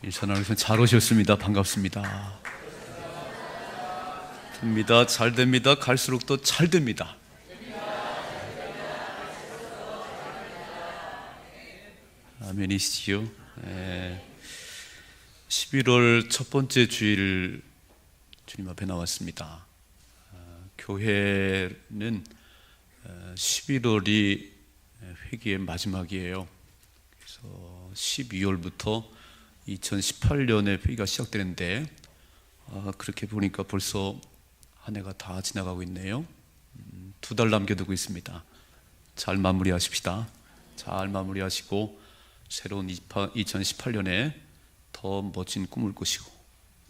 일산하우스 잘 오셨습니다. 반갑습니다. 됩니다. 잘 됩니다. 갈수록 더 잘 됩니다. 아멘이시지요. 11월 첫 번째 주일 주님 앞에 나왔습니다. 교회는 11월이 회기의 마지막이에요. 그래서 12월부터 2018년에 회기가 시작되는데 그렇게 보니까 벌써 한 해가 다 지나가고 있네요. 2달 남겨두고 있습니다. 잘 마무리하십시다. 잘 마무리하시고 새로운 2018년에 더 멋진 꿈을 꾸시고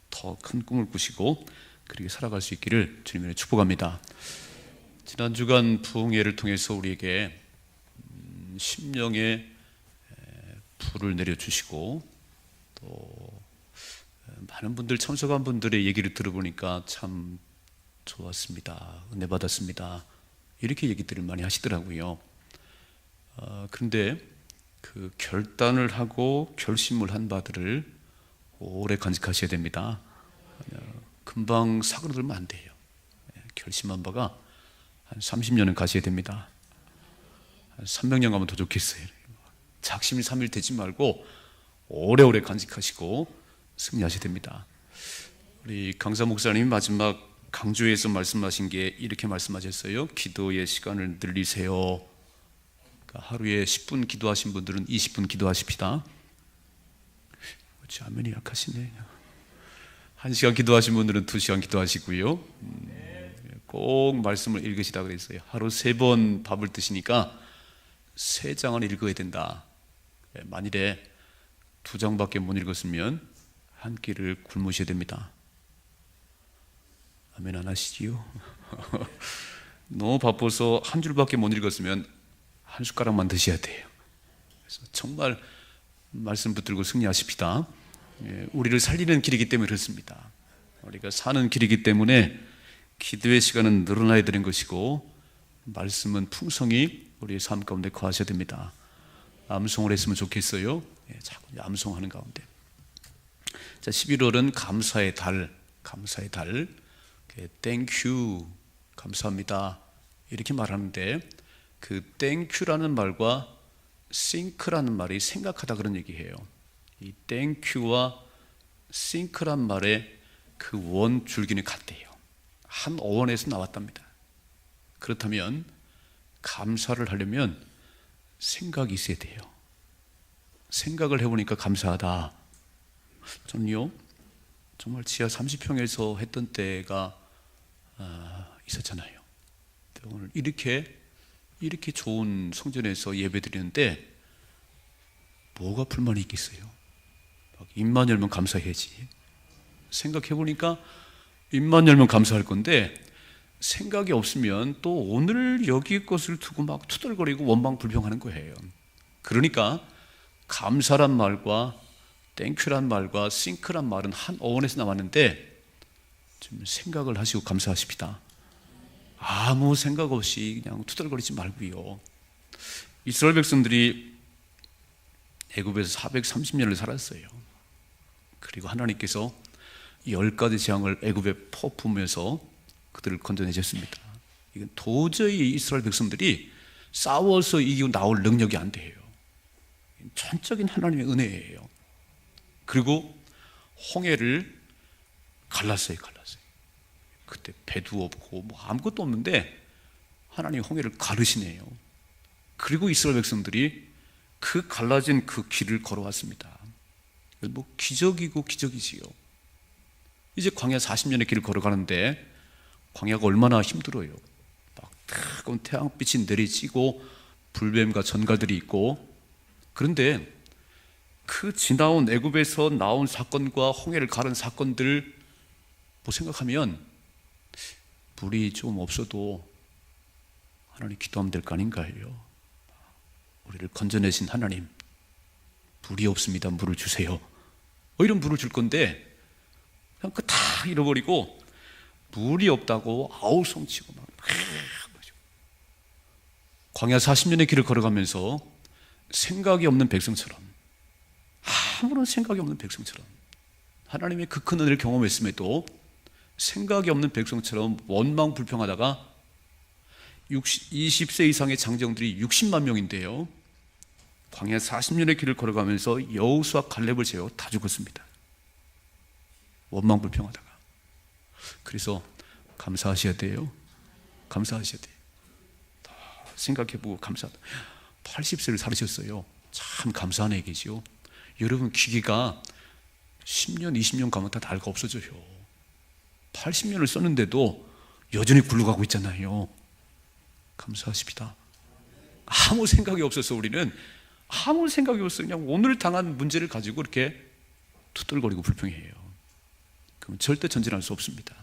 더 큰 꿈을 꾸시고 그렇게 살아갈 수 있기를 주님의 축복합니다. 지난 주간 부흥회를 통해서 우리에게 심령의 불을 내려주시고 또 많은 분들 참석한 분들의 얘기를 들어보니까 참 좋았습니다. 은혜 받았습니다. 이렇게 얘기들을 많이 하시더라고요. 그런데 그 결단을 하고 결심을 한 바들을 오래 간직하셔야 됩니다. 금방 사그러들면 안 돼요. 결심한 바가 한 30년은 가셔야 됩니다. 한 300년 가면 더 좋겠어요. 작심이 3일 되지 말고 오래오래 간직하시고 승리하셔야 됩니다. 우리 강사 목사님이 마지막 강조에서 말씀하신 게 이렇게 말씀하셨어요. 기도의 시간을 늘리세요. 그러니까 하루에 10분 기도하신 분들은 20분 기도하십시다. 그렇지, 아멘이 약하시네. 1시간 기도하신 분들은 2시간 기도하시고요. 꼭 말씀을 읽으시다 그랬어요. 하루 3번 밥을 드시니까 3장을 읽어야 된다. 만일에 2장밖에 못 읽었으면 한 끼를 굶으셔야 됩니다. 아멘 안 하시지요? 너무 바빠서 한 줄밖에 못 읽었으면 한 숟가락만 드셔야 돼요. 그래서 정말 말씀 붙들고 승리하십시다. 우리를 살리는 길이기 때문에 그렇습니다. 우리가 사는 길이기 때문에 기도의 시간은 늘어나야 되는 것이고 말씀은 풍성히 우리의 삶 가운데 거하셔야 됩니다. 암송을 했으면 좋겠어요. 자꾸 암송하는 가운데. 자, 11월은 감사의 달, 감사의 달. 땡큐, 감사합니다. 이렇게 말하는데 그 땡큐라는 말과 think라는 말이 생각하다 그런 얘기예요. 이 땡큐와 think란 말의 그 원 줄기는 같대요. 한 어원에서 나왔답니다. 그렇다면 감사를 하려면 생각이 있어야 돼요. 생각을 해보니까 감사하다. 저는요 정말 지하 30평에서 했던 때가 있었잖아요. 오늘 이렇게 좋은 성전에서 예배 드리는데 뭐가 불만이 있겠어요? 입만 열면 감사해야지. 생각해보니까 입만 열면 감사할 건데 생각이 없으면 또 오늘 여기 것을 두고 막 투덜거리고 원망불평하는 거예요. 그러니까 감사란 말과 땡큐란 말과 싱크란 말은 한 어원에서 나왔는데 좀 생각을 하시고 감사하십시다. 아무 생각 없이 그냥 투덜거리지 말고요. 이스라엘 백성들이 애굽에서 430년을 살았어요. 그리고 하나님께서 10가지 재앙을 애굽에 퍼부으면서 그들을 건져내셨습니다. 이건 도저히 이스라엘 백성들이 싸워서 이기고 나올 능력이 안 돼요. 전적인 하나님의 은혜예요. 그리고 홍해를 갈랐어요. 그때 배도 없고 뭐 아무것도 없는데 하나님이 홍해를 가르시네요. 그리고 이스라엘 백성들이 그 갈라진 그 길을 걸어왔습니다. 뭐 기적이고 기적이지요. 이제 광야 40년의 길을 걸어가는데 광야가 얼마나 힘들어요. 막 뜨거운 태양빛이 내리쬐고 불뱀과 전갈들이 있고. 그런데 그 지나온 애굽에서 나온 사건과 홍해를 가른 사건들 뭐 생각하면 물이 좀 없어도 하나님 기도하면 될 거 아닌가요? 우리를 건져내신 하나님, 물이 없습니다. 물을 주세요. 이런 물을 줄 건데 그냥 그 다 잃어버리고 물이 없다고 아우성치고 막 광야 40년의 길을 걸어가면서 생각이 없는 백성처럼 아무런 생각이 없는 백성처럼 하나님의 그 큰 은혜를 경험했음에도 생각이 없는 백성처럼 원망 불평하다가 20세 이상의 장정들이 60만 명인데요, 광야 40년의 길을 걸어가면서 여호수아 칼렙을 제어 다 죽었습니다. 원망 불평하다가. 그래서 감사하셔야 돼요. 감사하셔야 돼요. 생각해보고 감사하다. 80세를 살으셨어요. 참 감사한 얘기지요. 여러분 기계가 10년 20년 가면 다 나이가 없어져요. 80년을 썼는데도 여전히 굴러가고 있잖아요. 감사하십니다. 아무 생각이 없어서 우리는 아무 생각이 없어서 그냥 오늘 당한 문제를 가지고 이렇게 투덜거리고 불평해요. 그럼 절대 전진할 수 없습니다.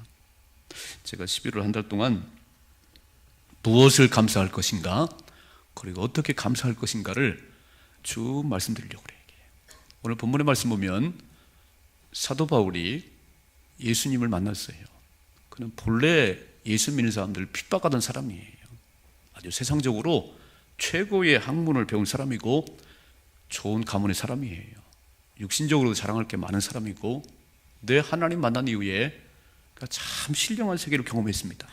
제가 11월 한 달 동안 무엇을 감사할 것인가, 그리고 어떻게 감사할 것인가를 쭉 말씀드리려고 그래요. 오늘 본문의 말씀 보면 사도 바울이 예수님을 만났어요. 그는 본래 예수 믿는 사람들을 핍박하던 사람이에요. 아주 세상적으로 최고의 학문을 배운 사람이고 좋은 가문의 사람이에요. 육신적으로도 자랑할 게 많은 사람이고, 내 하나님 만난 이후에 참 신령한 세계를 경험했습니다.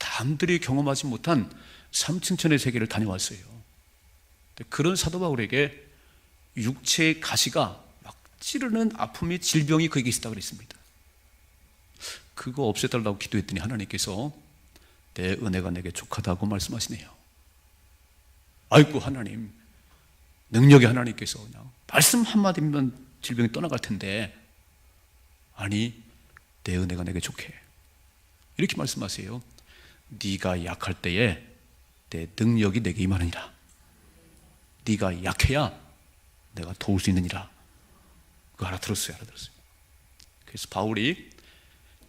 남들이 경험하지 못한 삼층천의 세계를 다녀왔어요. 그런 사도 바울에게 육체의 가시가 막 찌르는 아픔이, 질병이 그에게 있었다고 그랬습니다. 그거 없애달라고 기도했더니 하나님께서 내 은혜가 내게 족하다고 말씀하시네요. 아이고 하나님, 능력의 하나님께서 그냥 말씀 한마디면 질병이 떠나갈 텐데, 아니 내 은혜가 내게 족해, 이렇게 말씀하세요. 네가 약할 때에 내 능력이 내게 임하느니라. 네가 약해야 내가 도울 수 있느니라. 그거 알아들었어요. 그래서 바울이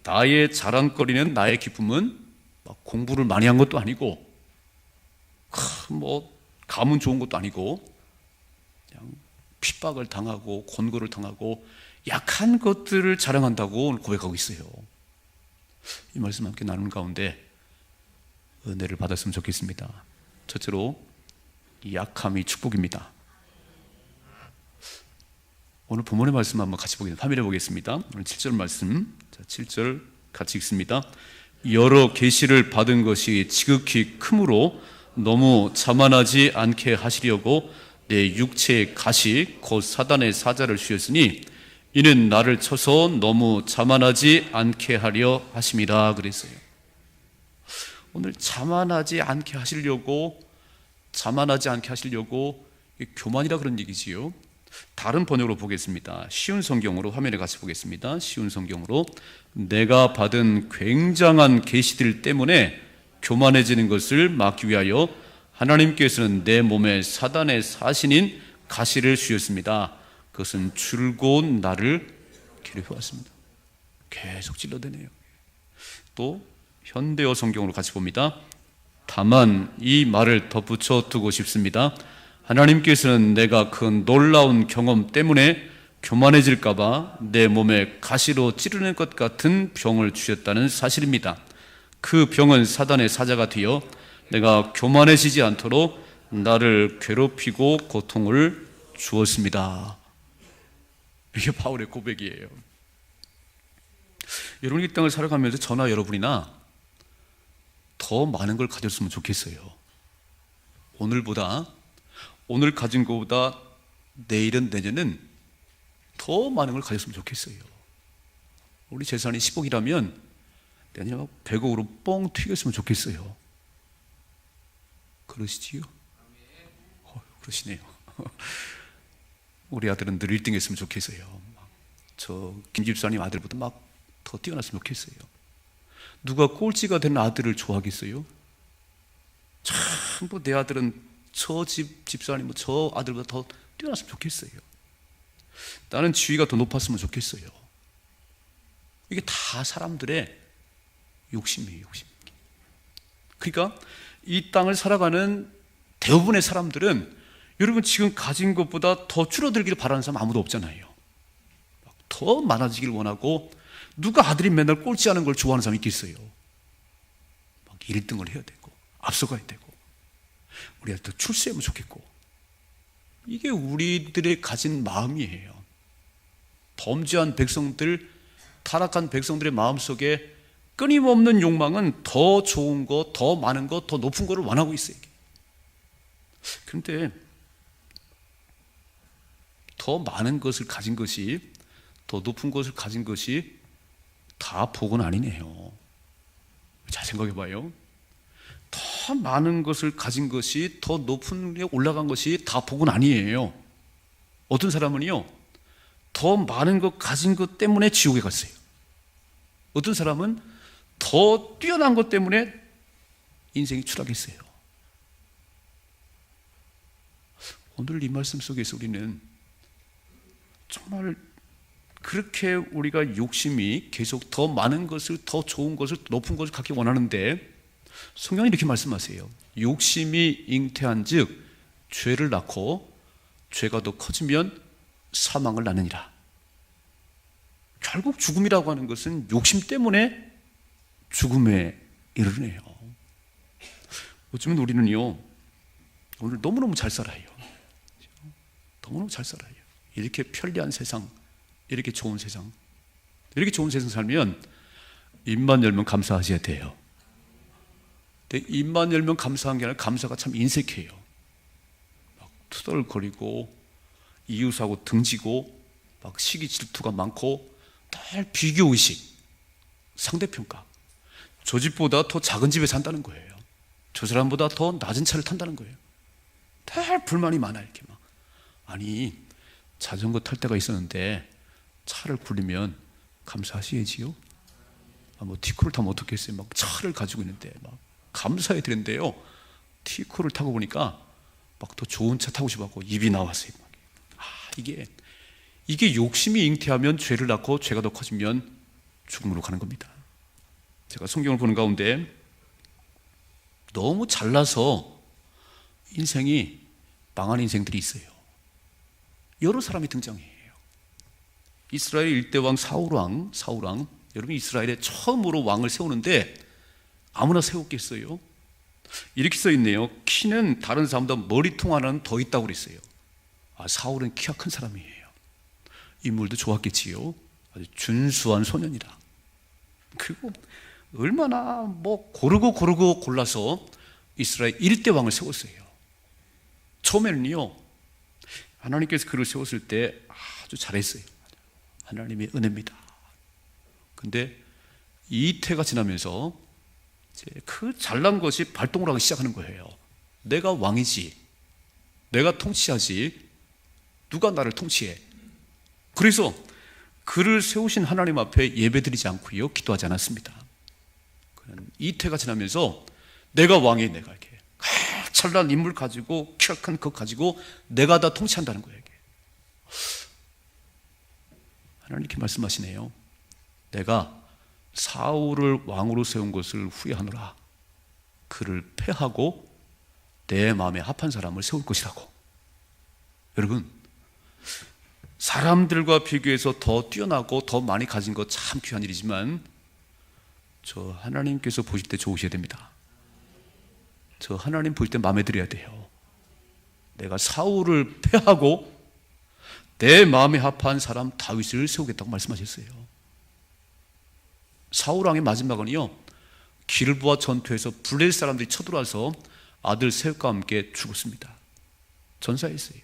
나의 자랑거리는, 나의 기쁨은 막 공부를 많이 한 것도 아니고 뭐 가문 좋은 것도 아니고 그냥 핍박을 당하고 권고를 당하고 약한 것들을 자랑한다고 오늘 고백하고 있어요. 이 말씀 함께 나누는 가운데 은혜를 받았으면 좋겠습니다. 첫째로 이 약함이 축복입니다. 오늘 본문의 말씀 한번 같이 파밀해 보겠습니다. 오늘 7절 말씀, 7절 같이 읽습니다. 여러 계시를 받은 것이 지극히 크므로 너무 자만하지 않게 하시려고 내 육체의 가시 곧 사단의 사자를 주셨으니 이는 나를 쳐서 너무 자만하지 않게 하려 하심이라 그랬어요. 오늘 자만하지 않게 하시려고, 교만이라 그런 얘기지요. 다른 번역으로 보겠습니다. 쉬운 성경으로 화면에 같이 보겠습니다. 쉬운 성경으로, 내가 받은 굉장한 계시들 때문에 교만해지는 것을 막기 위하여 하나님께서는 내 몸에 사단의 사신인 가시를 주셨습니다. 그것은 줄곧 나를 괴롭혀왔습니다. 계속 찔러대네요. 또 현대어 성경으로 같이 봅니다. 다만 이 말을 덧붙여 두고 싶습니다. 하나님께서는 내가 그 놀라운 경험 때문에 교만해질까봐 내 몸에 가시로 찌르는 것 같은 병을 주셨다는 사실입니다. 그 병은 사단의 사자가 되어 내가 교만해지지 않도록 나를 괴롭히고 고통을 주었습니다. 이게 바울의 고백이에요. 여러분, 이 땅을 살아가면서 저나 여러분이나 더 많은 걸 가졌으면 좋겠어요. 오늘 가진 것보다 내일은, 내년은 더 많은 걸 가졌으면 좋겠어요. 우리 재산이 10억이라면 내년에 100억으로 뻥 튀겼으면 좋겠어요. 그러시지요? 그러시네요. 우리 아들은 늘 1등 했으면 좋겠어요. 저 김 집사님 아들보다 막 더 뛰어났으면 좋겠어요. 누가 꼴찌가 된 아들을 좋아하겠어요? 참, 내 아들은 저 집사님, 저 아들보다 더 뛰어났으면 좋겠어요. 나는 지위가 더 높았으면 좋겠어요. 이게 다 사람들의 욕심이에요, 욕심. 그러니까 이 땅을 살아가는 대부분의 사람들은 여러분 지금 가진 것보다 더 줄어들기를 바라는 사람 아무도 없잖아요. 더 많아지기를 원하고, 누가 아들이 맨날 꼴찌하는 걸 좋아하는 사람이 있겠어요? 막 1등을 해야 되고 앞서가야 되고, 우리 아들 출세하면 좋겠고, 이게 우리들의 가진 마음이에요. 범죄한 백성들, 타락한 백성들의 마음속에 끊임없는 욕망은 더 좋은 거, 더 많은 거, 더 높은 거를 원하고 있어요. 그런데 더 많은 것을 가진 것이, 더 높은 것을 가진 것이 다 복은 아니네요. 잘 생각해 봐요. 더 많은 것을 가진 것이, 더 높은 데 올라간 것이 다 복은 아니에요. 어떤 사람은요, 더 많은 것 가진 것 때문에 지옥에 갔어요. 어떤 사람은 더 뛰어난 것 때문에 인생이 추락했어요. 오늘 이 말씀 속에서 우리는 정말 그렇게 우리가 욕심이 계속 더 많은 것을, 더 좋은 것을, 높은 것을 갖기 원하는데 성경이 이렇게 말씀하세요. 욕심이 잉태한 즉 죄를 낳고 죄가 더 커지면 사망을 낳느니라. 결국 죽음이라고 하는 것은 욕심 때문에 죽음에 이르네요. 어쩌면 우리는요, 오늘 너무너무 잘 살아요. 너무너무 잘 살아요. 이렇게 편리한 세상, 이렇게 좋은 세상, 이렇게 좋은 세상 살면 입만 열면 감사하셔야 돼요. 근데 입만 열면 감사한 게 아니라 감사가 참 인색해요. 막 투덜거리고 이웃하고 등지고 막 시기 질투가 많고 늘 비교의식, 상대평가. 저 집보다 더 작은 집에 산다는 거예요. 저 사람보다 더 낮은 차를 탄다는 거예요. 늘 불만이 많아요. 이렇게 막. 아니, 자전거 탈 때가 있었는데 차를 굴리면 감사하셔야지요. 뭐 티코를 타면 어떻겠어요? 막 차를 가지고 있는데 막 감사해야 되는데요. 티코를 타고 보니까 막 더 좋은 차 타고 싶어갖고 입이 나왔어요. 이게 욕심이 잉태하면 죄를 낳고 죄가 더 커지면 죽음으로 가는 겁니다. 제가 성경을 보는 가운데 너무 잘나서 인생이 망한 인생들이 있어요. 여러 사람이 등장해요. 이스라엘 일대왕 사울왕, 여러분 이스라엘에 처음으로 왕을 세우는데 아무나 세웠겠어요? 이렇게 써 있네요. 키는 다른 사람보다 머리통 하나는 더 있다고 그랬어요. 사울은 키가 큰 사람이에요. 인물도 좋았겠지요. 아주 준수한 소년이라. 그리고 얼마나 고르고 골라서 이스라엘 1대 왕을 세웠어요. 처음에는요, 하나님께서 그를 세웠을 때 아주 잘했어요. 하나님의 은혜입니다. 근데 이태가 지나면서 이제 그 잘난 것이 발동을 하기 시작하는 거예요. 내가 왕이지, 내가 통치하지, 누가 나를 통치해? 그래서 그를 세우신 하나님 앞에 예배드리지 않고요, 기도하지 않았습니다. 이태가 지나면서 내가 왕이, 내가 이렇게 찬란한 인물 가지고 키가 큰 것 가지고 내가 다 통치한다는 거예요. 하나님 이렇게 말씀하시네요. 내가 사울을 왕으로 세운 것을 후회하노라. 그를 패하고 내 마음에 합한 사람을 세울 것이라고. 여러분, 사람들과 비교해서 더 뛰어나고 더 많이 가진 것 참 귀한 일이지만 저 하나님께서 보실 때 좋으셔야 됩니다. 저 하나님 볼 때 마음에 들어야 돼요. 내가 사울을 패하고 내 마음에 합한 사람 다윗을 세우겠다고 말씀하셨어요. 사울 왕의 마지막은요, 길보아 전투에서 블레셋 사람들이 쳐들어와서 아들 셋과 함께 죽었습니다. 전사했어요.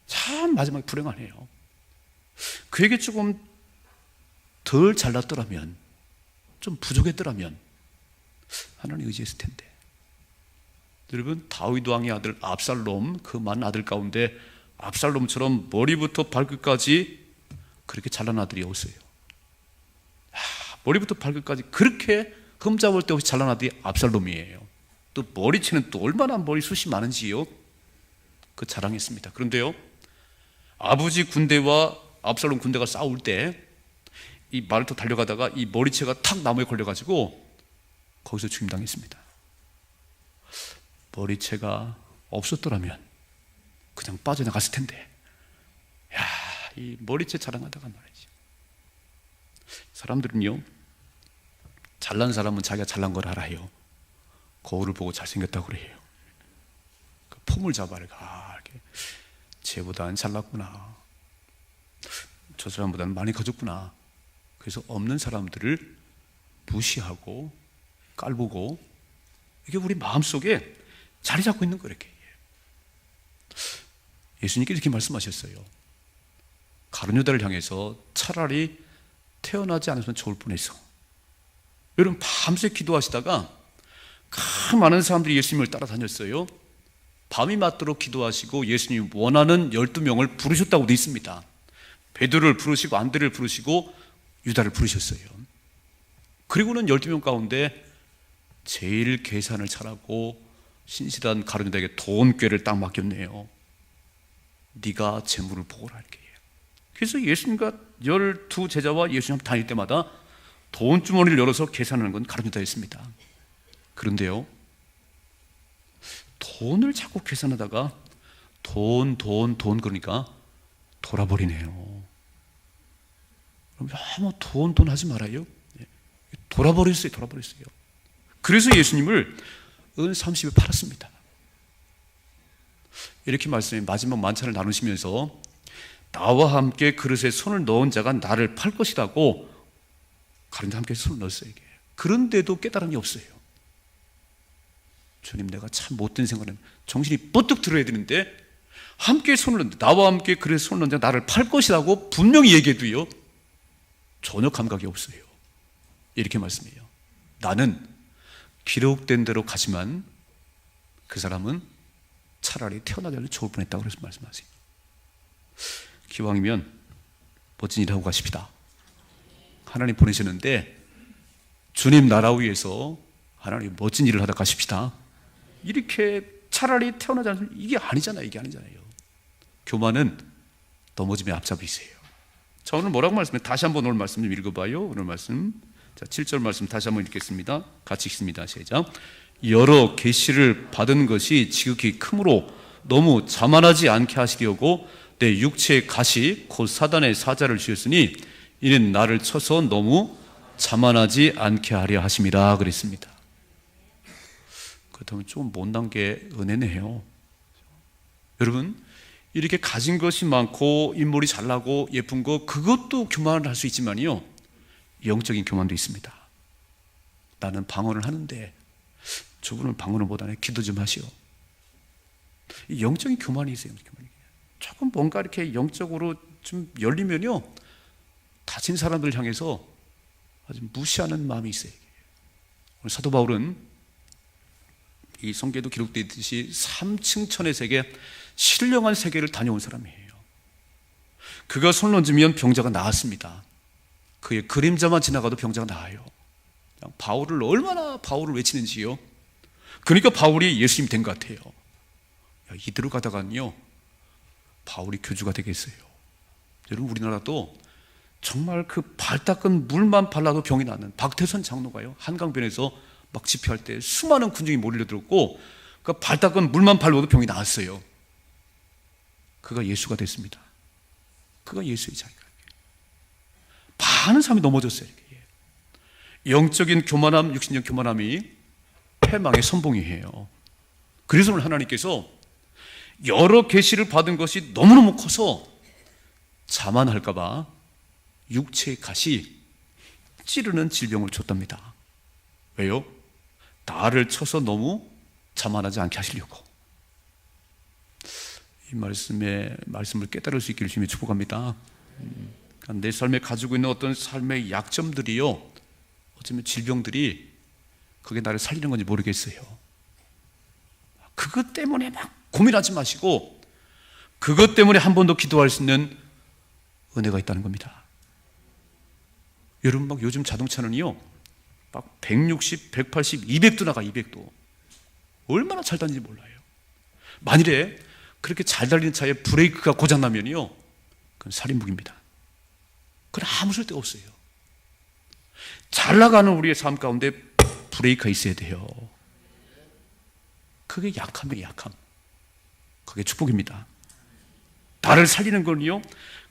참 마지막에 불행하네요. 그에게 조금 덜 잘났더라면, 좀 부족했더라면 하나님 의지했을 텐데. 여러분, 다윗 왕의 아들 압살롬, 그 많은 아들 가운데 압살롬처럼 머리부터 발끝까지 그렇게 잘난 아들이 없어요. 머리부터 발끝까지 그렇게 흠잡을 데 없이 잘난 아들이 압살롬이에요. 또 머리채는 또 얼마나 머리숱이 많은지요. 그 자랑했습니다. 그런데요, 아버지 군대와 압살롬 군대가 싸울 때 이 말도 달려가다가 이 머리채가 탁 나무에 걸려가지고 거기서 죽임당했습니다. 머리채가 없었더라면 그냥 빠져나갔을 텐데, 이 머리채 자랑하다가 말이죠. 사람들은요, 잘난 사람은 자기가 잘난 걸 알아요. 거울을 보고 잘생겼다고 그래요. 그 폼을 잡아라. 이렇게 쟤보다는 잘났구나, 저 사람보다는 많이 가졌구나. 그래서 없는 사람들을 무시하고 깔보고, 이게 우리 마음속에 자리 잡고 있는 거예요. 이렇게. 예수님께서 이렇게 말씀하셨어요. 가룟유다를 향해서 차라리 태어나지 않았으면 좋을 뻔했어. 여러분, 밤새 기도하시다가 그 많은 사람들이 예수님을 따라다녔어요. 밤이 맞도록 기도하시고 예수님이 원하는 12명을 부르셨다고 되어 있습니다. 베드로를 부르시고 안드레를 부르시고 유다를 부르셨어요. 그리고는 12명 가운데 제일 계산을 잘하고 신실한 가룟유다에게 돈꾀를 딱 맡겼네요. 네가 재물을 보고라, 이렇게. 그래서 예수님과 12 제자와 예수님 다닐 때마다 돈 주머니를 열어서 계산하는 건 가룟유다였습니다. 그런데요, 돈을 자꾸 계산하다가 돈 그러니까 돌아버리네요. 그럼 돈 하지 말아요. 돌아버렸어요. 그래서 예수님을 은 30에 팔았습니다. 이렇게 말씀해. 마지막 만찬을 나누시면서 나와 함께 그릇에 손을 넣은 자가 나를 팔 것이라고 가룟유다 함께 손을 넣었어요. 이게. 그런데도 깨달음이 없어요. 주님, 내가 참 못된 생각을, 정신이 뻗뜩 들어야 되는데 함께 손을 넣는데, 나와 함께 그릇에 손을 넣은 자가 나를 팔 것이라고 분명히 얘기해도요, 전혀 감각이 없어요. 이렇게 말씀해요. 나는 기록된 대로 가지만 그 사람은 차라리 태어나지 않아도 좋을 뻔했다고 그래서 말씀하세요. 기왕이면 멋진 일 하고 가십시다. 하나님 보내셨는데 주님 나라 위해서 하나님 멋진 일을 하다 가십시다. 이렇게 차라리 태어나지 않으면 이게 아니잖아요. 교만은 넘어짐의 앞잡이세요. 자, 오늘 뭐라고 말씀해요? 다시 한번 오늘 말씀 좀 읽어봐요. 오늘 말씀. 자, 7절 말씀 다시 한번 읽겠습니다. 같이 읽습니다. 시작. 여러 계시를 받은 것이 지극히 크므로 너무 자만하지 않게 하시려고 내 육체의 가시 곧 사단의 사자를 주셨으니 이는 나를 쳐서 너무 자만하지 않게 하려 하심이라 그랬습니다. 그렇다면 좀 못난 게 은혜네요. 여러분, 이렇게 가진 것이 많고 인물이 잘나고 예쁜 거, 그것도 교만을 할 수 있지만요, 영적인 교만도 있습니다. 나는 방언을 하는데 저분은 방언을 못하네, 기도 좀 하시오. 영적인 교만이 있어요. 조금 뭔가 이렇게 영적으로 좀 열리면요, 다친 사람들 향해서 아주 무시하는 마음이 있어요. 오늘 사도 바울은 이 성경에도 기록되어 있듯이 3층 천의 세계, 신령한 세계를 다녀온 사람이에요. 그가 손을 얹으면 병자가 나았습니다. 그의 그림자만 지나가도 병자가 나아요. 바울을 얼마나 바울을 외치는지요. 그러니까 바울이 예수님 된 것 같아요. 이대로 가다가는요, 바울이 교주가 되겠어요. 여러분, 우리나라도 정말 그 발 닦은 물만 발라도 병이 나는 박태선 장로가요, 한강변에서 막 집회할 때 수많은 군중이 몰려들었고 그 발 닦은 물만 발라도 병이 나았어요. 그가 예수가 됐습니다. 그가 예수의 자기가. 많은 사람이 넘어졌어요. 영적인 교만함, 육신적 교만함이 패망의 선봉이에요. 그래서 오늘 하나님께서 여러 계시를 받은 것이 너무너무 커서 자만할까 봐 육체의 가시 찌르는 질병을 줬답니다. 왜요? 나를 쳐서 너무 자만하지 않게 하시려고. 이 말씀을 깨달을 수 있기를 주님의 축복합니다. 내 삶에 가지고 있는 어떤 삶의 약점들이요, 어쩌면 질병들이 그게 나를 살리는 건지 모르겠어요. 그것 때문에 막 고민하지 마시고 그것 때문에 한 번 더 기도할 수 있는 은혜가 있다는 겁니다. 여러분, 막 요즘 자동차는요, 막 160, 180, 200도 나가. 200도. 얼마나 잘 다니는지 몰라요. 만일에 그렇게 잘 달리는 차에 브레이크가 고장나면요, 그건 살인무기입니다. 그건 아무 쓸데 없어요. 잘 나가는 우리의 삶 가운데 브레이크가 있어야 돼요. 그게 약함이에요. 약함. 그게 축복입니다. 나를 살리는 건요,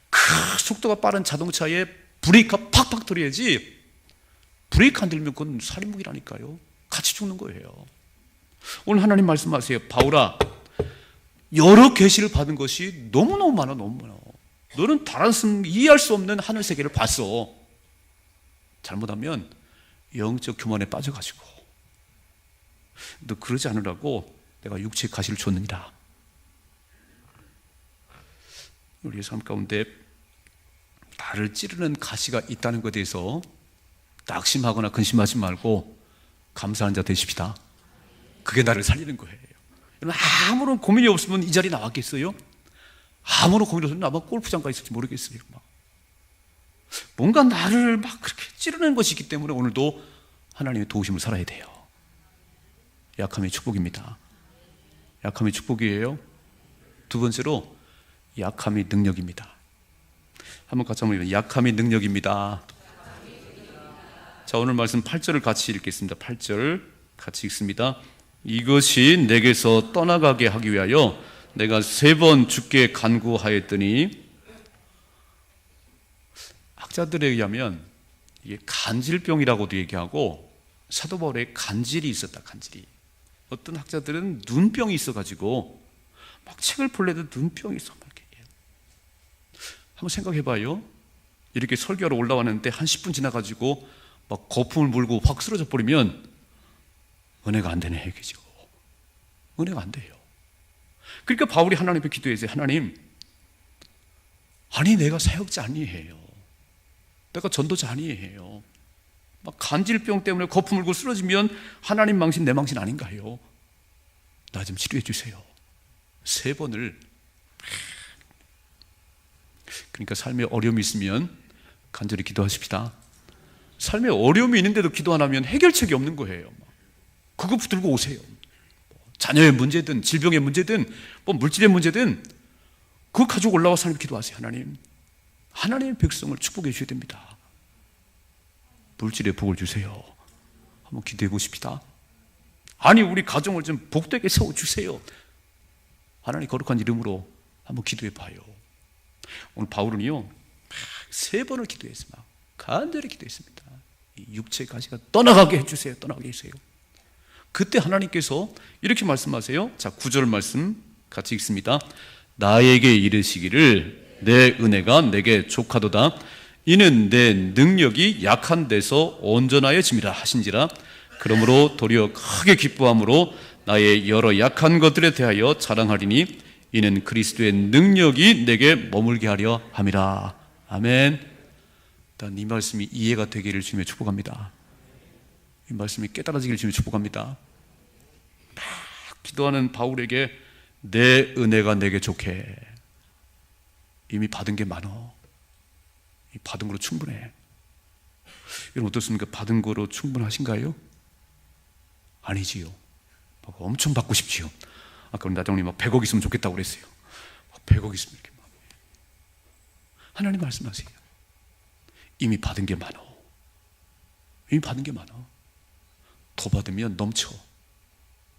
그 속도가 빠른 자동차에 브레이크가 팍팍 들어야지, 브레이크 안 들면 그건 살인무기라니까요. 같이 죽는 거예요. 오늘 하나님 말씀하세요. 바울아, 여러 계시를 받은 것이 너무너무 많아, 너무 많아. 너는 다른 사람 이해할 수 없는 하늘 세계를 봤어. 잘못하면 영적 교만에 빠져가지고 너 그러지 않으라고 내가 육체의 가시를 줬느니라. 우리의 삶 가운데 나를 찌르는 가시가 있다는 것에 대해서 낙심하거나 근심하지 말고 감사한 자 되십시다. 그게 나를 살리는 거예요. 아무런 고민이 없으면 이 자리에 나왔겠어요? 아무런 고민이 없으면 아마 골프장 가 있을지 모르겠어요. 뭔가 나를 막 그렇게 찌르는 것이 있기 때문에 오늘도 하나님의 도우심을 살아야 돼요. 약함이 축복입니다. 약함이 축복이에요. 두 번째로 약함이 능력입니다. 한번 같이 한번 읽어요. 약함이 능력입니다. 자, 오늘 말씀 8절을 같이 읽겠습니다. 8절 같이 읽습니다. 이것이 내게서 떠나가게 하기 위하여 내가 3번 주께 간구하였더니, 학자들에 의하면 이게 간질병이라고도 얘기하고 사도 바울에 간질이 있었다. 간질이. 어떤 학자들은 눈병이 있어가지고 막 책을 볼래도 눈병이 있어. 한번 생각해봐요. 이렇게 설교하러 올라왔는데 한 10분 지나가지고 막 거품을 물고 확 쓰러져 버리면 은혜가 안 되네, 그죠? 은혜가 안 돼요. 그러니까 바울이 하나님 앞에 기도해서, 하나님, 아니 내가 사역자 아니에요. 내가 전도자 아니에요. 막 간질병 때문에 거품 물고 쓰러지면 하나님 망신 내 망신 아닌가요? 나 좀 치료해 주세요. 3번을. 그러니까 삶에 어려움이 있으면 간절히 기도하십시다. 삶에 어려움이 있는데도 기도 안 하면 해결책이 없는 거예요. 그거 붙들고 오세요. 자녀의 문제든 질병의 문제든 뭐 물질의 문제든 그거 가지고 올라와서 하나님 기도하세요. 하나님, 하나님의 백성을 축복해 주셔야 됩니다. 물질의 복을 주세요. 한번 기도해 보십시다. 아니 우리 가정을 좀 복되게 세워주세요. 하나님 거룩한 이름으로 한번 기도해 봐요. 오늘 바울은요 3번을 기도했습니다. 간절히 기도했습니다. 이 육체의 가시가 떠나가게 해주세요. 떠나가게 해주세요. 그때 하나님께서 이렇게 말씀하세요. 자, 9절 말씀 같이 읽습니다. 나에게 이르시기를 내 은혜가 내게 족하도다. 이는 내 능력이 약한 데서 온전하여짐이라 하신지라. 그러므로 도리어 크게 기뻐함으로 나의 여러 약한 것들에 대하여 자랑하리니 이는 그리스도의 능력이 내게 머물게 하려 함이라. 아멘. 일단 이 말씀이 이해가 되기를 주님의 축복합니다. 이 말씀이 깨달아지기를 주님의 축복합니다. 막 기도하는 바울에게 내 은혜가 내게 좋게. 이미 받은 게 많어. 받은 거로 충분해. 여러분 어떻습니까? 받은 거로 충분하신가요? 아니지요. 엄청 받고 싶지요. 아까 우리 나정님 막 100억 있으면 좋겠다고 그랬어요. 100억 있으면 이렇게 막. 하나님 말씀하세요. 이미 받은 게 많어. 이미 받은 게 많어. 더 받으면 넘쳐.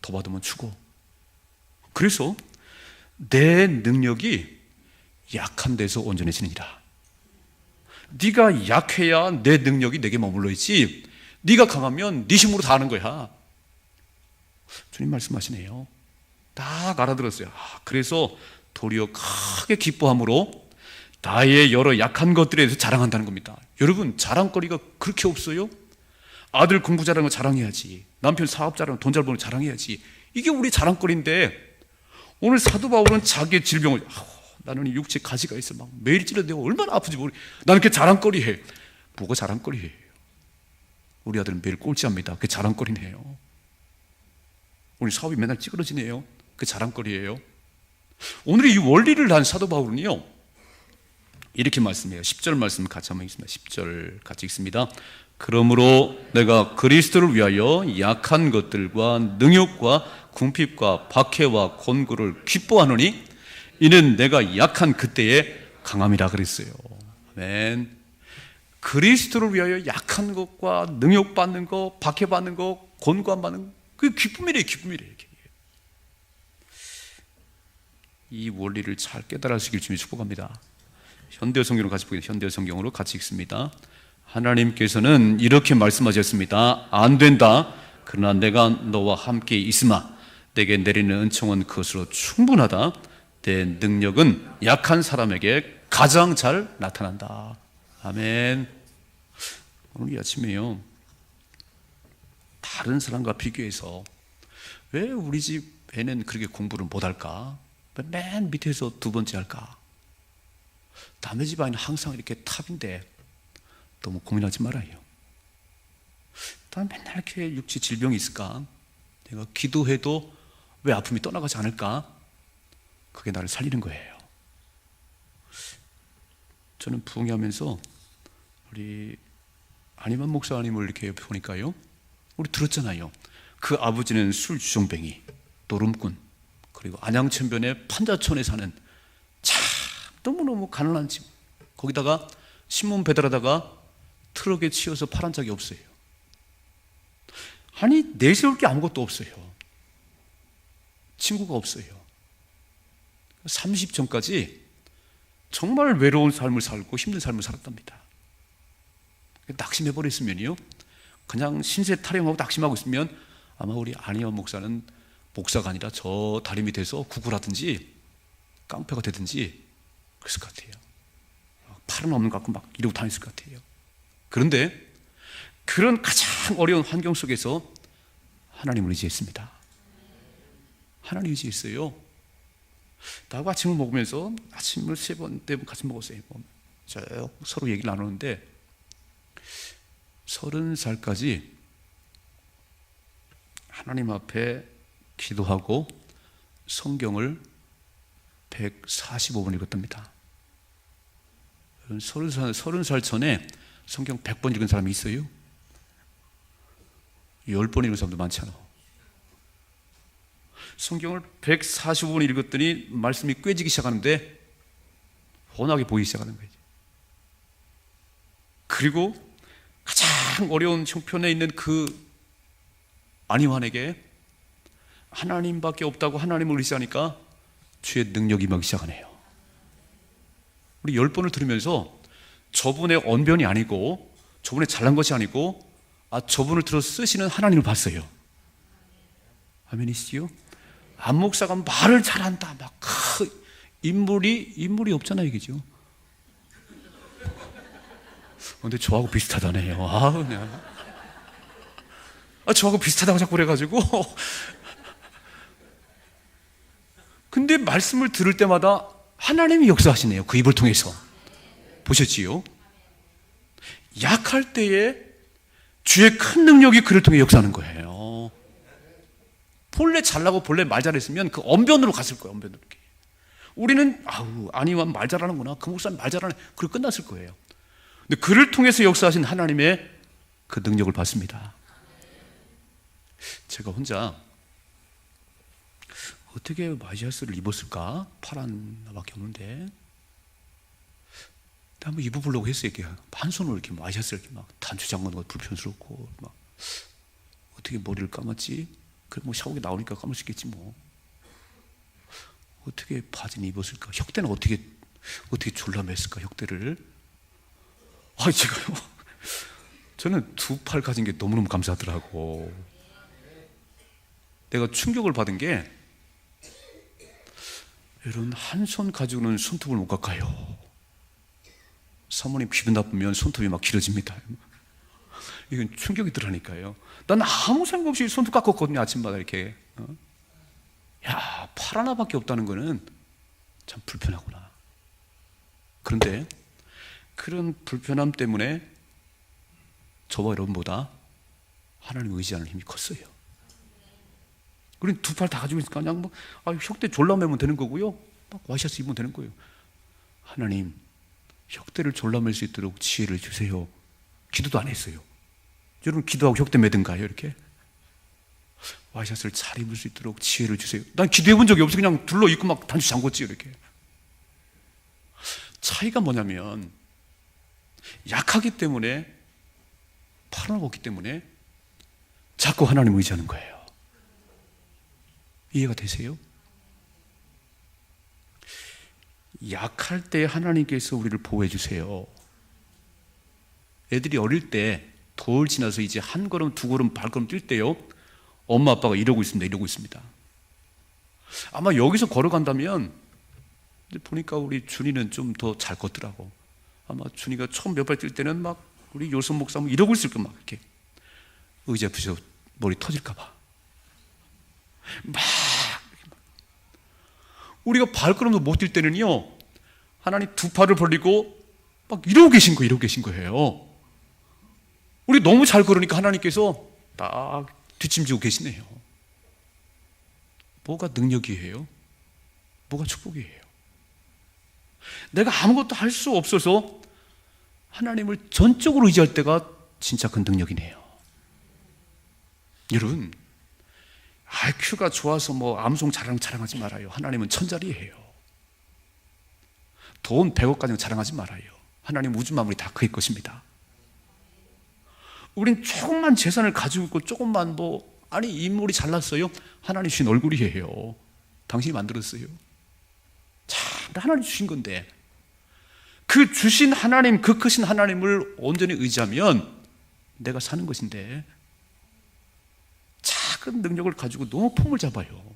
더 받으면 죽어. 그래서 내 능력이 약한 데서 온전해지느니라. 네가 약해야 내 능력이 내게 머물러 있지, 네가 강하면 네 힘으로 다 하는 거야. 주님 말씀하시네요. 딱 알아들었어요. 그래서 도리어 크게 기뻐함으로 나의 여러 약한 것들에 대해서 자랑한다는 겁니다. 여러분 자랑거리가 그렇게 없어요? 아들 공부 잘하는 거 자랑해야지, 남편 사업 잘하는 거, 돈 잘 버는 거 자랑해야지. 이게 우리 자랑거리인데 오늘 사도 바울은 자기의 질병을, 나는 육체 가시가 있어 막 매일 찔러도 내가 얼마나 아픈지 모르. 나는 그게 자랑거리해. 뭐가 자랑거리예요? 우리 아들은 매일 꼴찌합니다. 그게 자랑거리네요. 우리 사업이 맨날 찌그러지네요. 그게 자랑거리예요. 오늘 이 원리를 한 사도 바울은요 이렇게 말씀해요. 10절 말씀 같이 한번 읽습니다. 10절 같이 읽습니다. 그러므로 내가 그리스도를 위하여 약한 것들과 능욕과 궁핍과 박해와 곤고를 기뻐하노니 이는 내가 약한 그때에 강함이라 그랬어요. 아멘. 그리스도를 위하여 약한 것과 능욕받는 것, 박해받는 것, 곤고함 받는 것, 그게 기쁨이래요. 기쁨이래요. 이 원리를 잘 깨달으시길 주님 축복합니다. 현대어 성경으로 같이 보겠습니다. 현대어 성경으로 같이 읽습니다. 하나님께서는 이렇게 말씀하셨습니다. 안 된다. 그러나 내가 너와 함께 있으마. 내게 내리는 은총은 그것으로 충분하다. 내 능력은 약한 사람에게 가장 잘 나타난다. 아멘. 오늘 이 아침에요, 다른 사람과 비교해서 왜 우리 집 애는 그렇게 공부를 못할까? 왜 맨 밑에서 두 번째 할까? 남의 집 아이는 항상 이렇게 탑인데 너무 고민하지 말아요. 난 맨날 이렇게 육체 질병이 있을까? 내가 기도해도 왜 아픔이 떠나가지 않을까? 그게 나를 살리는 거예요. 저는 부흥하면서 우리 안희만 목사님을 이렇게 보니까요, 우리 들었잖아요. 그 아버지는 술 주정뱅이, 노름꾼, 그리고 안양천변의 판자촌에 사는 참 너무너무 가난한 집, 거기다가 신문 배달하다가 트럭에 치여서 팔은 적이 없어요. 아니, 내세울 게 아무것도 없어요. 친구가 없어요. 30 전까지 정말 외로운 삶을 살고 힘든 삶을 살았답니다. 낙심해버렸으면요, 그냥 신세 타령하고 낙심하고 있으면 아마 우리 안희원 목사는 목사가 아니라 저 다리 밑에서 구걸하든지 깡패가 되든지 그랬을 것 같아요. 팔은 없는 것 같고 막 이러고 다녔을 것 같아요. 그런데 그런 가장 어려운 환경 속에서 하나님을 의지했습니다. 하나님 의지했어요. 나하고 아침을 먹으면서 아침을 3번, 4번 같이 먹었어요. 서로 얘기를 나누는데 30살까지 하나님 앞에 기도하고 성경을 145번 읽었답니다. 30살 전에 성경 100번 읽은 사람이 있어요? 10번 읽은 사람도 많지 않아. 성경을 145번 읽었더니 말씀이 꿰지기 시작하는데 훤하게 보이기 시작하는 거예요. 그리고 가장 어려운 형편에 있는 그 안희환에게 하나님밖에 없다고 하나님을 의지하니까 주의 능력이 임하기 시작하네요. 우리 10번을 들으면서 저분의 언변이 아니고 저분의 잘난 것이 아니고 저분을 들어 쓰시는 하나님을 봤어요. 아멘이시죠? 안 목사가 말을 잘한다, 막 인물이 없잖아요, 이게죠. 근데 저하고 비슷하다네요. 저하고 비슷하다고 자꾸 그래가지고. 근데 말씀을 들을 때마다 하나님이 역사하시네요. 그 입을 통해서. 보셨지요? 약할 때에 주의 큰 능력이 그를 통해 역사하는 거예요. 본래 잘나고 본래 말 잘했으면 그 언변으로 갔을 거예요. 언변으로. 우리는 아니면 말 잘하는구나, 그 목사님 말 잘하네, 그리고 끝났을 거예요. 근데 그를 통해서 역사하신 하나님의 그 능력을 봤습니다. 제가 혼자 어떻게 마이샤스를 입었을까? 파란 나밖에 없는데 한번 입어보려고 했어요. 이렇게 한 손으로 이렇게 마이샤스를 이렇게 막 단추 잠그는 거 불편스럽고, 막 어떻게 머리를 감았지? 그래 뭐 샤워기 나오니까 감을 수 있겠지 뭐. 어떻게 바지는 입었을까? 혁대는 어떻게 졸라맸을까? 혁대를. 제가요. 저는 두 팔 가진 게 너무너무 감사하더라고. 내가 충격을 받은 게, 여러분, 한 손 가지고는 손톱을 못 깎아요. 사모님 기분 나쁘면 손톱이 막 길어집니다. 이건 충격이더라니까요. 난 아무 생각 없이 손톱 깎았거든요, 아침마다 이렇게. 팔 하나밖에 없다는 거는 참 불편하구나. 그런데 그런 불편함 때문에 저와 여러분보다 하나님 의지하는 힘이 컸어요. 우리는 두 팔 다 가지고 있으니까 그냥 혁대 졸라매면 되는 거고요, 막 와이셔츠 입으면 되는 거예요. 하나님, 혁대를 졸라맬 수 있도록 지혜를 주세요. 기도도 안 했어요. 여러분 기도하고 혁대 매든가요? 이렇게 와이셔츠를 잘 입을 수 있도록 지혜를 주세요. 난 기도해 본 적이 없어. 그냥 둘러 입고 막 단추 잠궜지 이렇게. 차이가 뭐냐면, 약하기 때문에, 팔은 없기 때문에 자꾸 하나님을 의지하는 거예요. 이해가 되세요? 약할 때 하나님께서 우리를 보호해 주세요. 애들이 어릴 때 돌 지나서 이제 한 걸음 두 걸음 발걸음 뛸 때요, 엄마 아빠가 이러고 있습니다. 아마 여기서 걸어간다면 이제 보니까 우리 준이는 좀 더 잘 걷더라고. 아마 준이가 처음 몇 발 뛸 때는 막 우리 요선 목사 뭐 이러고 있을 거막 이렇게 의자 부셔 머리 터질까봐 막 우리가 발걸음도 못 뛸 때는요 하나님 두 팔을 벌리고 막 이러고 계신 거예요. 우리 너무 잘 걸으니까 하나님께서 딱 뒷짐지고 계시네요. 뭐가 능력이에요? 뭐가 축복이에요? 내가 아무것도 할 수 없어서 하나님을 전적으로 의지할 때가 진짜 큰 능력이네요. 여러분, IQ가 좋아서 뭐 암송 자랑하지 말아요. 하나님은 천자리예요. 돈 100억까지는 자랑하지 말아요. 하나님 우주 만물이 다 그의 것입니다. 우린 조금만 재산을 가지고 있고 조금만 아니 인물이 잘났어요. 하나님 주신 얼굴이에요. 당신이 만들었어요. 참 하나님 주신 건데 그 주신 하나님, 그 크신 하나님을 온전히 의지하면 내가 사는 것인데 작은 능력을 가지고 너무 폼을 잡아요.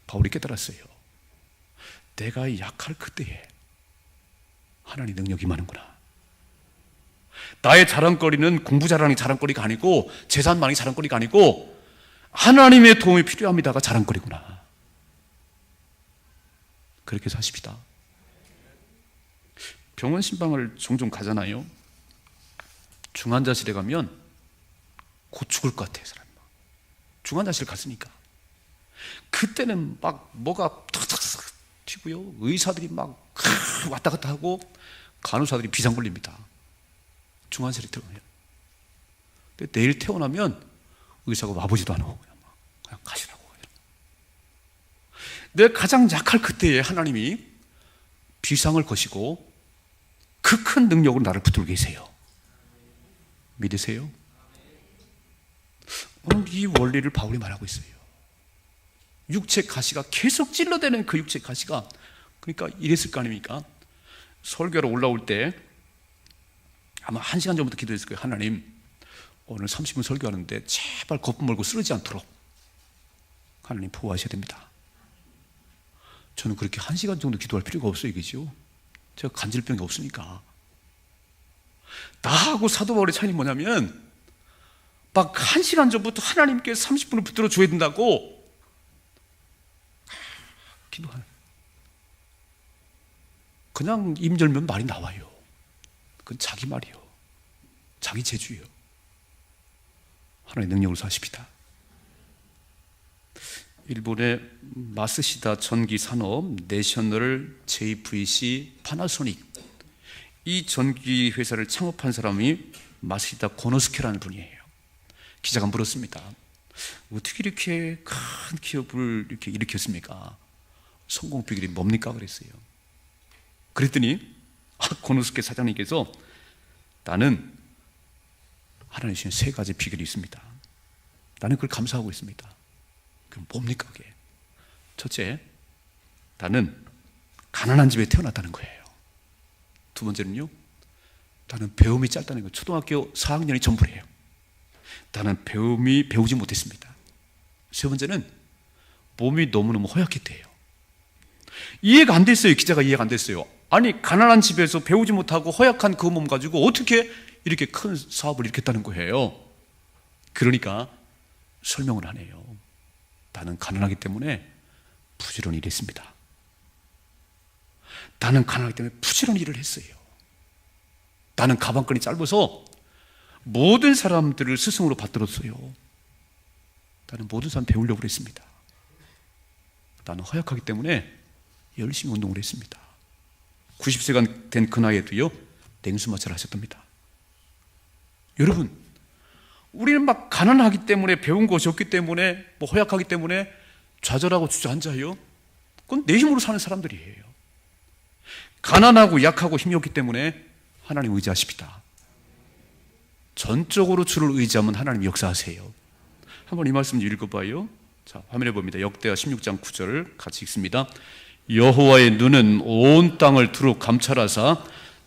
바울이 깨달았어요. 내가 약할 그때에 하나님 능력이 임하는구나. 나의 자랑거리는 공부 자랑이 자랑거리가 아니고 재산만이 자랑거리가 아니고 하나님의 도움이 필요합니다가 자랑거리구나. 그렇게 사십시다. 병원 신방을 종종 가잖아요. 중환자실에 가면 곧 죽을 것 같아요. 사람이 중환자실 갔으니까 그때는 막 뭐가 탁탁탁 튀고요. 의사들이 막 왔다 갔다 하고 간호사들이 비상 걸립니다. 중환자실에 들어가요. 근데 내일 퇴원하면 의사가 와보지도 않아. 그냥 가시라고. 내가 가장 약할 그때에 하나님이 비상을 거시고 그 큰 능력으로 나를 붙들고 계세요. 믿으세요? 오늘 이 원리를 바울이 말하고 있어요. 육체 가시가 계속 찔러대는 그 육체 가시가 그러니까 이랬을 거 아닙니까? 설교로 올라올 때 아마 1시간 전부터 기도했을 거예요. 하나님 오늘 30분 설교하는데 제발 거품 몰고 쓰러지지 않도록 하나님 보호하셔야 됩니다. 저는 그렇게 1시간 정도 기도할 필요가 없어요. 이게죠. 제가 간질병이 없으니까. 나하고 사도 바울의 차이는 뭐냐면 막 1시간 전부터 하나님께 30분을 붙들어 줘야 된다고 기도하는. 그냥 입 열면 말이 나와요. 그건 자기 말이요. 자기 재주예요. 하나님의 능력으로 사십시다. 일본의 마스시다 전기 산업 내셔널 JVC 파나소닉 이 전기 회사를 창업한 사람이 마스시다 고노스케라는 분이에요. 기자가 물었습니다. 어떻게 이렇게 큰 기업을 이렇게 일으켰습니까? 성공 비결이 뭡니까? 그랬어요. 그랬더니 고노스케 사장님께서 나는 하나님 주신 3가지 비결이 있습니다. 나는 그걸 감사하고 있습니다. 그럼 뭡니까 그게? 첫째, 나는 가난한 집에 태어났다는 거예요. 두 번째는요, 나는 배움이 짧다는 거예요. 초등학교 4학년이 전부래요. 나는 배우지 못했습니다. 세 번째는 몸이 너무너무 허약했대요. 이해가 안 됐어요. 기자가 이해가 안 됐어요. 아니 가난한 집에서 배우지 못하고 허약한 그 몸 가지고 어떻게 이렇게 큰 사업을 일으켰다는 거예요. 그러니까 설명을 하네요. 나는 가난하기 때문에 부지런히 일했습니다. 나는 가난하기 때문에 부지런히 일을 했어요. 나는 가방끈이 짧아서 모든 사람들을 스승으로 받들었어요. 나는 모든 사람 배우려고 했습니다. 나는 허약하기 때문에 열심히 운동을 했습니다. 90세가 된 그 나이에도요 냉수 마찰을 하셨답니다. 여러분, 우리는 막 가난하기 때문에 배운 것이 없기 때문에 허약하기 때문에 좌절하고 주저앉아요. 그건 내 힘으로 사는 사람들이에요. 가난하고 약하고 힘이 없기 때문에 하나님 의지하십니다. 전적으로 주를 의지하면 하나님 역사하세요. 한번 이 말씀 읽어봐요. 자, 화면에 봅니다. 역대하 16장 9절 같이 읽습니다. 여호와의 눈은 온 땅을 두루 감찰하사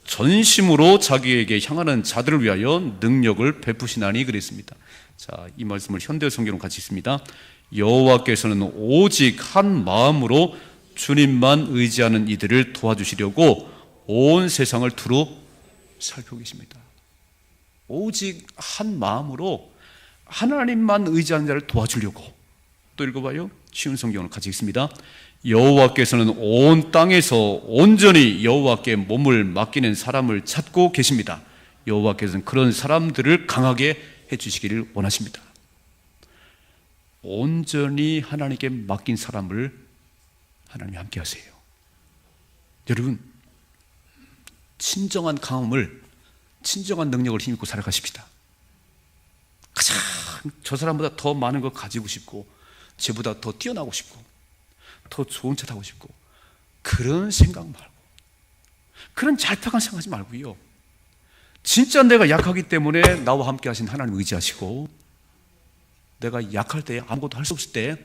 전심으로 자기에게 향하는 자들을 위하여 능력을 베푸시나니 그랬습니다. 자, 이 말씀을 현대 성경으로 같이 읽습니다. 여호와께서는 오직 한 마음으로 주님만 의지하는 이들을 도와주시려고 온 세상을 두루 살피고 계십니다. 오직 한 마음으로 하나님만 의지하는 자를 도와주려고. 또 읽어봐요. 쉬운 성경을 같이 읽습니다. 여호와께서는 온 땅에서 온전히 여호와께 몸을 맡기는 사람을 찾고 계십니다. 여호와께서는 그런 사람들을 강하게 해주시기를 원하십니다. 온전히 하나님께 맡긴 사람을 하나님이 함께 하세요. 여러분, 진정한 강함을, 진정한 능력을 힘입고 살아가십시다. 가장 저 사람보다 더 많은 걸 가지고 싶고, 쟤보다 더 뛰어나고 싶고, 더 좋은 차 타고 싶고, 그런 생각 말고, 그런 잘팍한 생각하지 말고요, 진짜 내가 약하기 때문에 나와 함께 하신 하나님 의지하시고, 내가 약할 때, 아무것도 할 수 없을 때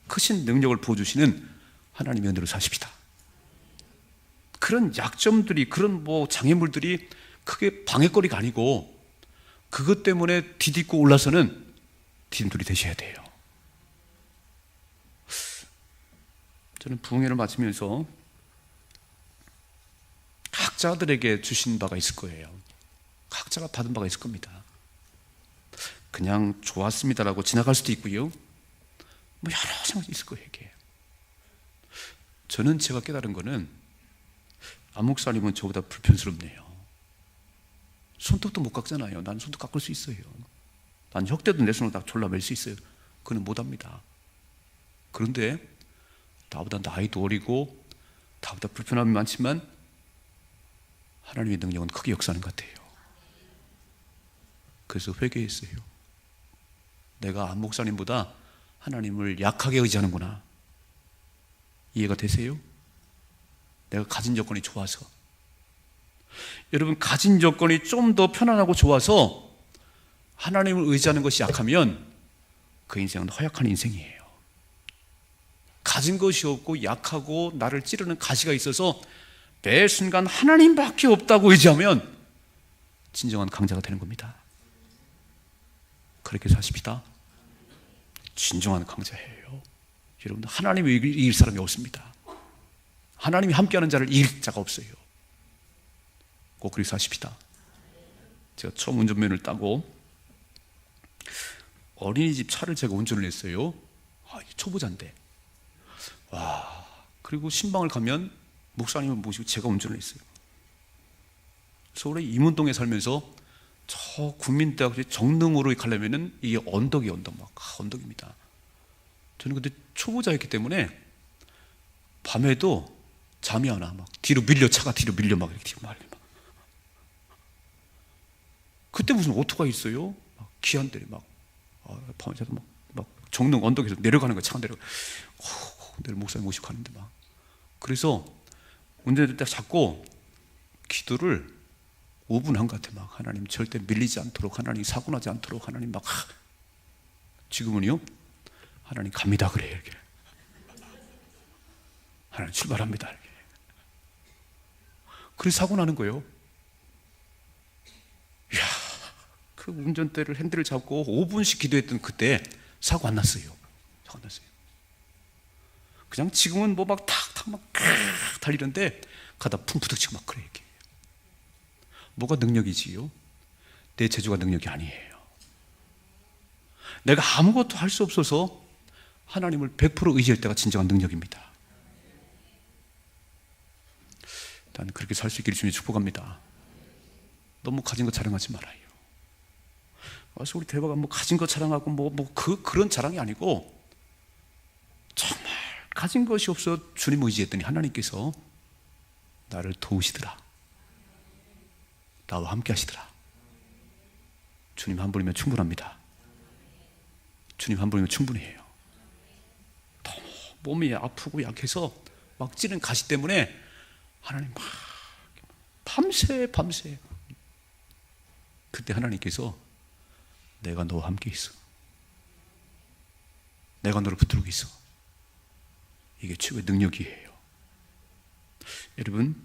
크신 능력을 부어주시는 하나님의 은혜로 사십시다. 그런 약점들이, 그런 장애물들이 크게 방해거리가 아니고, 그것 때문에 디딛고 올라서는 디딤돌이 되셔야 돼요. 저는 부흥회를 마치면서 각자들에게 주신 바가 있을 거예요. 각자가 받은 바가 있을 겁니다. 그냥 좋았습니다라고 지나갈 수도 있고요, 여러 생각이 있을 거예요. 이게 저는 제가 깨달은 거는, 안 목사님은 저보다 불편스럽네요. 손톱도 못 깎잖아요. 난 손톱 깎을 수 있어요. 난 혁대도 내 손으로 딱 졸라맬 수 있어요. 그는 못합니다. 그런데 나보다 나이도 어리고 나보다 불편함이 많지만 하나님의 능력은 크게 역사하는 것 같아요. 그래서 회개했어요. 내가 안 목사님보다 하나님을 약하게 의지하는구나. 이해가 되세요? 내가 가진 조건이 좋아서. 여러분, 가진 조건이 좀 더 편안하고 좋아서 하나님을 의지하는 것이 약하면 그 인생은 허약한 인생이에요. 가진 것이 없고 약하고 나를 찌르는 가시가 있어서 매 순간 하나님밖에 없다고 의지하면 진정한 강자가 되는 겁니다. 그렇게 사십시다. 진정한 강자예요. 여러분, 하나님을 이길 사람이 없습니다. 하나님이 함께하는 자를 이길 자가 없어요. 꼭 그렇게 사십시다. 제가 처음 운전면허를 따고 어린이집 차를 제가 운전을 했어요. 초보자인데. 그리고 신방을 가면 목사님을 모시고 제가 운전을 했어요. 서울의 이문동에 살면서 저 국민대학 정릉으로 가려면은 이게 언덕이 언덕입니다. 저는 근데 초보자였기 때문에 밤에도 잠이 안 와. 뒤로 밀려, 차가 뒤로 밀려 이렇게 뒤로 말려. 그때 무슨 오토가 있어요? 기한들이 밤에 정릉 언덕에서 내려가는 거야. 차가 내려가. 내일 목사님 모시고 가는데 그래서 운전할 때 자꾸 기도를 5분 한 것 같아. 하나님 절대 밀리지 않도록, 하나님 사고 나지 않도록, 하나님 지금은요, 하나님 갑니다 그래요. 이렇게. 하나님 출발합니다 이렇게. 그래서 사고 나는 거예요. 이야, 그 운전대를 핸들을 잡고 5분씩 기도했던 그때 사고 안 났어요. 사고 안 났어요. 그냥 지금은 탁탁 달리는데 가다 품 부딪히고 그래. 이렇게. 뭐가 능력이지요? 내 재주가 능력이 아니에요. 내가 아무것도 할 수 없어서 하나님을 100% 의지할 때가 진정한 능력입니다. 난 그렇게 살 수 있기를 주님 축복합니다. 너무 가진 거 자랑하지 말아요. 그래서 우리 대화가 가진 거 자랑하고 그런 자랑이 아니고, 정말 가진 것이 없어 주님 의지했더니 하나님께서 나를 도우시더라. 나와 함께 하시더라. 주님 한 분이면 충분합니다. 주님 한 분이면 충분해요. 너무 몸이 아프고 약해서 찌는 가시 때문에 하나님 밤새 그때 하나님께서 내가 너와 함께 있어. 내가 너를 붙들고 있어. 이게 최고의 능력이에요. 여러분,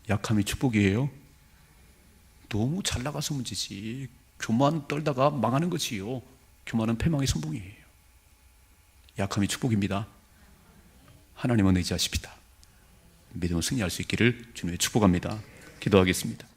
약함이 축복이에요? 너무 잘 나가서 문제지. 교만 떨다가 망하는 거지요. 교만은 패망의 선봉이에요. 약함이 축복입니다. 하나님은 의지하십시다. 믿음으로 승리할 수 있기를 주님의 축복합니다. 기도하겠습니다.